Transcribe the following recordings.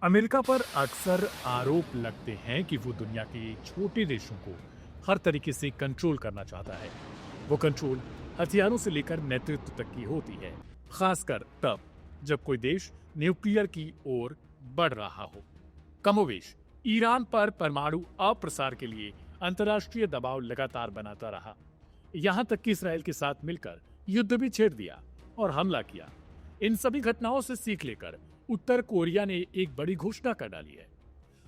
America पर अक्सर आरोप लगते हैं कि वो दुनिया के छोटे देशों को हर तरीके से कंट्रोल करना चाहता है। वो कंट्रोल हथियारों से लेकर नेतृत्व तक की होती है, खासकर तब जब कोई देश न्यूक्लियर की ओर बढ़ रहा हो। कमोवेश ईरान पर परमाणु अप्रसार के लिए अंतर्राष्ट्रीय दबाव लगातार बनाता रहा, यहां तक कि इसराइल के साथ मिलकर युद्ध भी छेड़ दिया और हमला किया। इन सभी घटनाओं से सीख लेकर उत्तर कोरिया ने एक बड़ी घोषणा कर डाली है।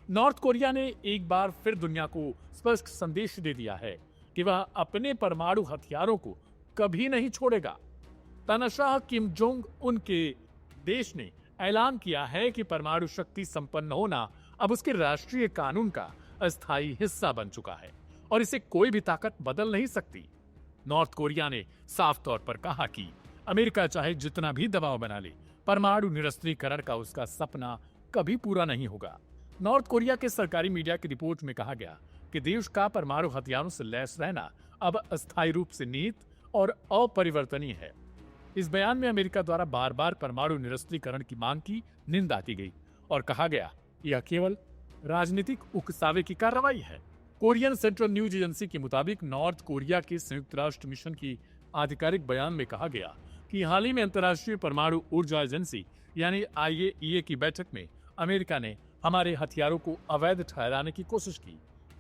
नॉर्थ कोरिया ने एक बार फिर दुनिया को स्पष्ट संदेश दे दिया है कि वह अपने परमाणु हथियारों को कभी नहीं छोड़ेगा। तानाशाह किम जोंग उन के देश ने ऐलान किया है कि परमाणु शक्ति संपन्न होना अब उसके राष्ट्रीय कानून का अस्थायी हिस्सा बन चुका है और इसे कोई भी ताकत बदल नहीं सकती। नॉर्थ कोरिया ने साफ तौर पर कहा कि अमेरिका चाहे जितना भी दबाव बना ले, परमाणु निरस्त्रीकरण का उसका सपना कभी पूरा नहीं होगा। नॉर्थ कोरिया के सरकारी मीडिया की रिपोर्ट में कहा गया कि देश का परमाणु हथियारों से लैस रहना अब अस्थायी रूप से निहित और अपरिवर्तनीय है। इस बयान में अमेरिका द्वारा बार बार परमाणु निरस्त्रीकरण की मांग की निंदा की गई और कहा गया यह केवल राजनीतिक उकसावे की कार्रवाई है। कोरियन सेंट्रल न्यूज एजेंसी के मुताबिक नॉर्थ कोरिया के संयुक्त राष्ट्र मिशन की आधिकारिक बयान में कहा गया कि हाल ही में अंतर्राष्ट्रीय परमाणु ऊर्जा एजेंसी यानी आईएईए की बैठक में अमेरिका ने हमारे हथियारों को अवैध ठहराने की कोशिश की,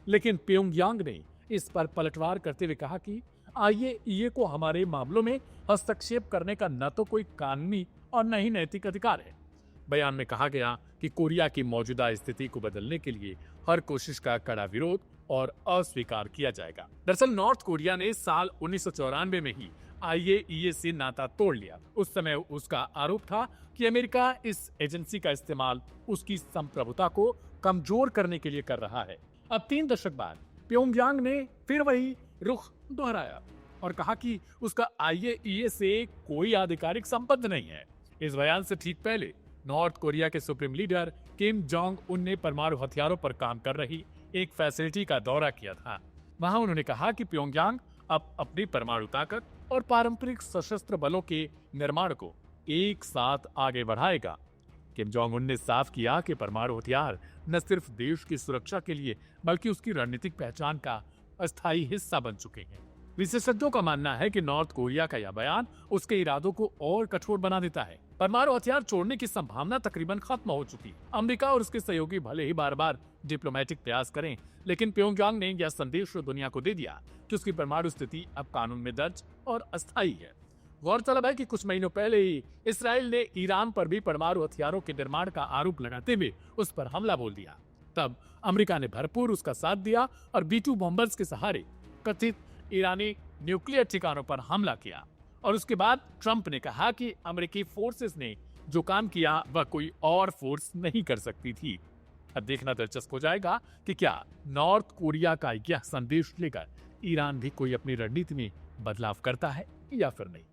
लेकिन प्योंगयांग ने इस पर पलटवार करते हुए कहा कि आईएईए को हमारे मामलों में हस्तक्षेप करने का न तो कोई कानूनी और न ही नैतिक अधिकार है। बयान में कहा गया कि कोरिया की मौजूदा स्थिति को बदलने के लिए हर कोशिश का कड़ा विरोध और अस्वीकार किया जाएगा। दरअसल नॉर्थ कोरिया ने साल 1994 में ही आईएईए से नाता तोड़ लिया। उस समय उसका आरोप था कि अमेरिका इस एजेंसी का इस्तेमाल उसकी संप्रभुता को कमजोर करने के लिए कर रहा है। अब 3 दशक बाद प्योंगयांग ने फिर वही रुख दोहराया और कहा कि उसका आईएईए से कोई आधिकारिक संबंध नहीं है। इस बयान से ठीक पहले नॉर्थ कोरिया के supreme leader Kim Jong Un ने परमाणु हथियारों पर काम कर रही एक फैसिलिटी का दौरा किया था। वहां उन्होंने कहा कि प्योंगयांग अब अपनी परमाणु ताकत और पारंपरिक सशस्त्र बलों के निर्माण को एक साथ आगे बढ़ाएगा। किम जोंग उन ने साफ किया कि परमाणु हथियार न सिर्फ देश की सुरक्षा के लिए बल्कि उसकी रणनीतिक पहचान का अस्थायी हिस्सा बन चुके हैं। विशेषज्ञों का मानना है कि नॉर्थ कोरिया का यह बयान उसके इरादों को और कठोर बना देता है। परमाणु हथियार छोड़ने की संभावना तकरीबन खत्म हो चुकी है। अमेरिका और उसके सहयोगी भले ही बार बार डिप्लोमेटिक प्रयास करें, लेकिन प्योंगयांग ने यह संदेश दुनिया को दे दिया कि उसकी परमाणु स्थिति अब कानून में दर्ज और अस्थायी है। गौरतलब है कि कुछ महीनों पहले ही इसराइल ने ईरान पर भी परमाणु हथियारों के निर्माण का आरोप लगाते हुए उस पर हमला बोल दिया। तब अमेरिका ने भरपूर उसका साथ दिया और B-2 बॉम्बर्स के सहारे कथित ईरानी न्यूक्लियर ठिकानों पर हमला किया। और उसके बाद ट्रंप ने कहा कि अमेरिकी फोर्सेस ने जो काम किया वह कोई और फोर्स नहीं कर सकती थी। अब देखना दिलचस्प हो जाएगा कि क्या नॉर्थ कोरिया का यह संदेश लेकर ईरान भी कोई अपनी रणनीति में बदलाव करता है या फिर नहीं।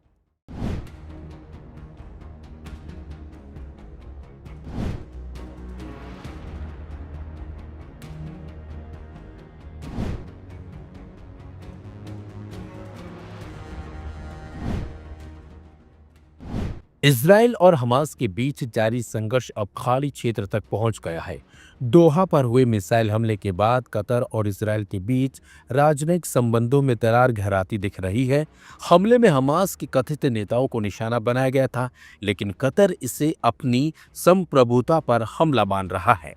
इसराइल और हमास के बीच जारी संघर्ष अब खाड़ी क्षेत्र तक पहुंच गया है। दोहा पर हुए मिसाइल हमले के बाद कतर और इसराइल के बीच राजनयिक संबंधों में दरार गहराती दिख रही है। हमले में हमास के कथित नेताओं को निशाना बनाया गया था, लेकिन कतर इसे अपनी संप्रभुता पर हमला मान रहा है।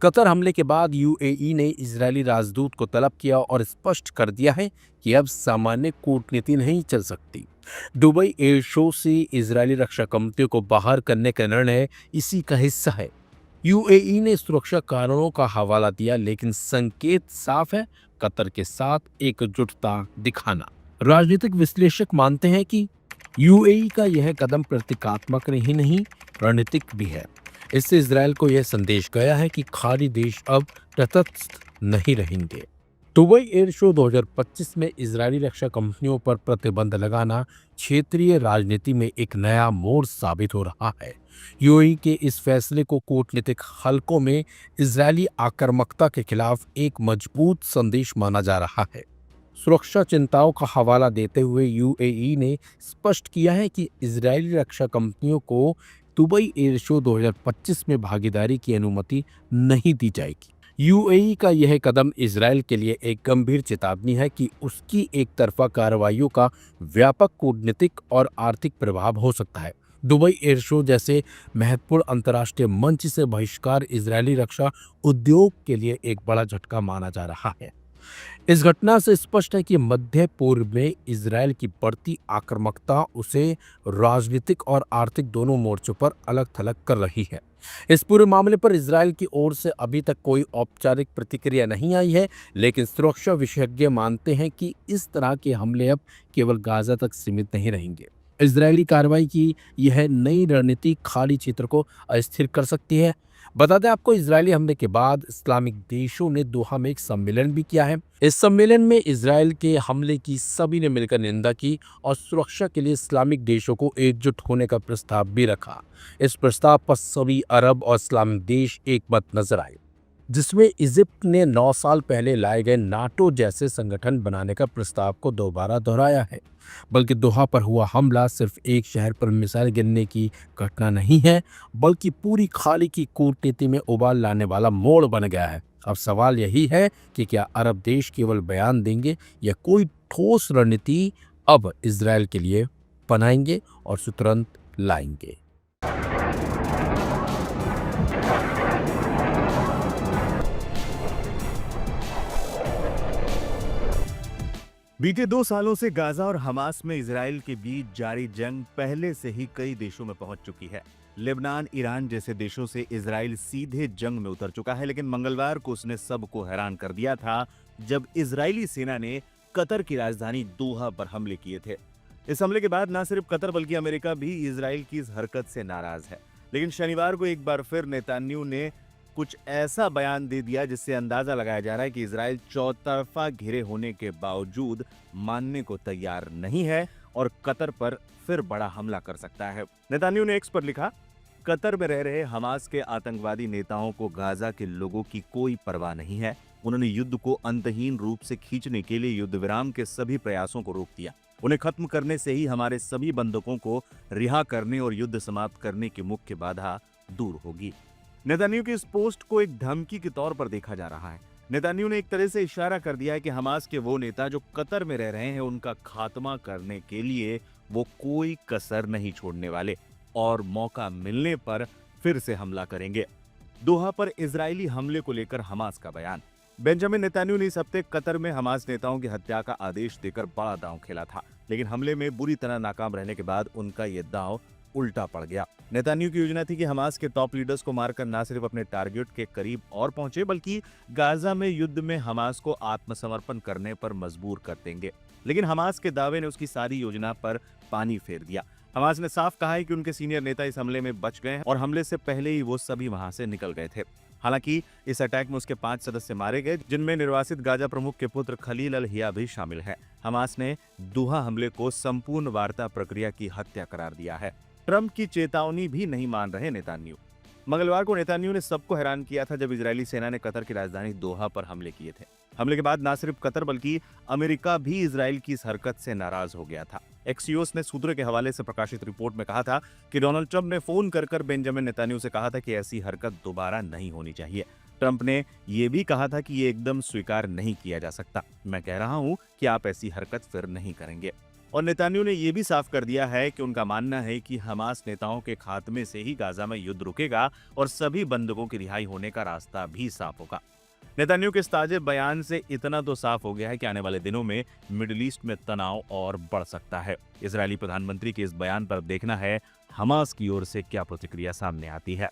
कतर हमले के बाद यूएई ने इजरायली राजदूत को तलब किया और स्पष्ट कर दिया है कि अब सामान्य कूटनीति नहीं चल सकती। दुबई एयर शो से इजरायली रक्षा कंपनियों को बाहर करने का निर्णय इसी का हिस्सा है। यूएई ने सुरक्षा कारणों का हवाला दिया, लेकिन संकेत साफ है, कतर के साथ एकजुटता दिखाना। राजनीतिक विश्लेषक मानते हैं कि यूएई का यह कदम प्रतीकात्मक ही नहीं, रणनीतिक भी है। इससे इजरायल को यह संदेश गया है कि खाड़ी देश अब तटस्थ नहीं रहेंगे। दुबई एयर शो 2025 में इजरायली रक्षा कंपनियों पर प्रतिबंध लगाना क्षेत्रीय राजनीति में एक नया मोड़ साबित हो रहा है। यूएई के इस फैसले को कूटनीतिक हलकों में इजरायली आक्रामकता के खिलाफ एक मजबूत संदेश माना जा रहा है। सुरक्षा चिंताओं का हवाला देते हुए यूएई ने स्पष्ट किया है कि इजरायली रक्षा कंपनियों को दुबई एयर शो 2025 में भागीदारी की अनुमति नहीं दी जाएगी। यूएई का यह कदम इजरायल के लिए एक गंभीर चेतावनी है कि उसकी एक तरफा कार्रवाइयों का व्यापक कूटनीतिक और आर्थिक प्रभाव हो सकता है। दुबई एयर शो जैसे महत्वपूर्ण अंतर्राष्ट्रीय मंच से बहिष्कार इजरायली रक्षा उद्योग के लिए एक बड़ा झटका माना जा रहा है। इस घटना से स्पष्ट है कि मध्य पूर्व में इजरायल की बढ़ती आक्रामकता उसे राजनीतिक और आर्थिक दोनों मोर्चों पर अलग थलग कर रही है। इस पूरे मामले पर इजरायल की ओर से अभी तक कोई औपचारिक प्रतिक्रिया नहीं आई है, लेकिन सुरक्षा विशेषज्ञ मानते हैं कि इस तरह के हमले अब केवल गाजा तक सीमित नहीं रहेंगे। इजरायली कार्रवाई की यह नई रणनीति खाड़ी क्षेत्र को अस्थिर कर सकती है। बता दें आपको, इजरायली हमले के बाद इस्लामिक देशों ने दोहा में एक सम्मेलन भी किया है। इस सम्मेलन में इजरायल के हमले की सभी ने मिलकर निंदा की और सुरक्षा के लिए इस्लामिक देशों को एकजुट होने का प्रस्ताव भी रखा। इस प्रस्ताव पर सभी अरब और इस्लामिक देश एक मत नजर आए, जिसमें इजिप्ट ने 9 साल पहले लाए गए नाटो जैसे संगठन बनाने का प्रस्ताव को दोबारा दोहराया है। बल्कि दोहा पर हुआ हमला सिर्फ एक शहर पर मिसाइल गिरने की घटना नहीं है, बल्कि पूरी खाड़ी की कूटनीति में उबाल लाने वाला मोड़ बन गया है। अब सवाल यही है कि क्या अरब देश केवल बयान देंगे या कोई ठोस रणनीति अब इजरायल के लिए बनाएंगे और तुरंत लाएंगे। बीते 2 सालों से गाजा और हमास में इजराइल के बीच जारी जंग पहले से ही कई देशों में पहुंच चुकी है। लेबनान, ईरान जैसे देशों से इजराइल सीधे जंग में उतर चुका है, लेकिन मंगलवार को उसने सबको हैरान कर दिया था जब इजरायली सेना ने कतर की राजधानी दोहा पर हमले किए थे। इस हमले के बाद न सिर्फ कतर बल्कि अमेरिका भी इजराइल की इस हरकत से नाराज है। लेकिन शनिवार को एक बार फिर नेतन्याहू ने कुछ ऐसा बयान दे दिया जिससे अंदाजा लगाया जा रहा है कि इजराइल चौतरफा घिरे होने के बावजूद मानने को तैयार नहीं है और कतर पर फिर बड़ा हमला कर सकता है। नेतन्याहू ने एक्स पर लिखा, कतर में रह रहे हमास के आतंकवादी नेताओं को गाजा के लोगों की कोई परवाह नहीं है। उन्होंने युद्ध को अंतहीन रूप से खींचने के लिए युद्ध विराम के सभी प्रयासों को रोक दिया। उन्हें खत्म करने से ही हमारे सभी बंधकों को रिहा करने और युद्ध समाप्त करने की मुख्य बाधा दूर होगी। नेतन्याहू की इस पोस्ट को एक धमकी के तौर पर देखा जा रहा है। नेतन्याहू ने एक तरह से इशारा कर दिया है कि हमास के वो नेता जो कतर में रह रहे हैं उनका खात्मा करने के लिए वो कोई कसर नहीं छोड़ने वाले और मौका मिलने पर फिर से हमला करेंगे। दोहा पर इजरायली हमले को लेकर हमास का बयान। बेंजामिन नेतन्याहू ने इस हफ्ते कतर में हमास नेताओं की हत्या का आदेश देकर बड़ा दांव खेला था, लेकिन हमले में बुरी तरह नाकाम रहने के बाद उनका ये दांव उल्टा पड़ गया। नेतन्याहू की योजना थी कि हमास के टॉप लीडर्स को मारकर न सिर्फ अपने टारगेट के करीब और पहुंचे बल्कि गाजा में युद्ध में हमास को आत्मसमर्पण करने पर मजबूर कर देंगे। लेकिन हमास के दावे ने उसकी सारी योजना पर पानी फेर दिया। हमास ने साफ कहा है कि उनके सीनियर नेता इस हमले में बच गए हैं और हमले से पहले ही वो सभी वहां से निकल गए थे। हालांकि इस अटैक में उसके 5 सदस्य मारे गए, जिनमें निर्वासित गाजा प्रमुख के पुत्र खलील अल हिया भी शामिल है। हमास ने दोहा हमले को संपूर्ण वार्ता प्रक्रिया की हत्या करार दिया है। ट्रंप की चेतावनी भी नहीं मान रहे नेतन्याहू। मंगलवार को नेतन्याहू ने सबको हैरान किया था जब इजरायली सेना ने कतर की राजधानी दोहा पर हमले किए थे। हमले के बाद न सिर्फ कतर बल्कि अमेरिका भी इजरायल की इस हरकत से नाराज हो गया था। एक्सियोस ने सूत्रों के हवाले से प्रकाशित रिपोर्ट में कहा था कि डोनाल्ड ट्रंप ने फोन कर बेंजामिन नेतन्याहू से कहा था कि ऐसी हरकत दोबारा नहीं होनी चाहिए। ट्रंप ने यह भी कहा था कि ये एकदम स्वीकार नहीं किया जा सकता। मैं कह रहा हूं कि आप ऐसी हरकत फिर नहीं करेंगे। और नेतन्याहू ने यह भी साफ कर दिया है कि उनका मानना है कि हमास नेताओं के खात्मे से ही गाजा में युद्ध रुकेगा और सभी बंधकों की रिहाई होने का रास्ता भी साफ होगा। नेतन्याहू के इस ताजे बयान से इतना तो साफ हो गया है कि आने वाले दिनों में मिडिल ईस्ट में तनाव और बढ़ सकता है। इजरायली प्रधानमंत्री के इस बयान पर देखना है हमास की ओर से क्या प्रतिक्रिया सामने आती है।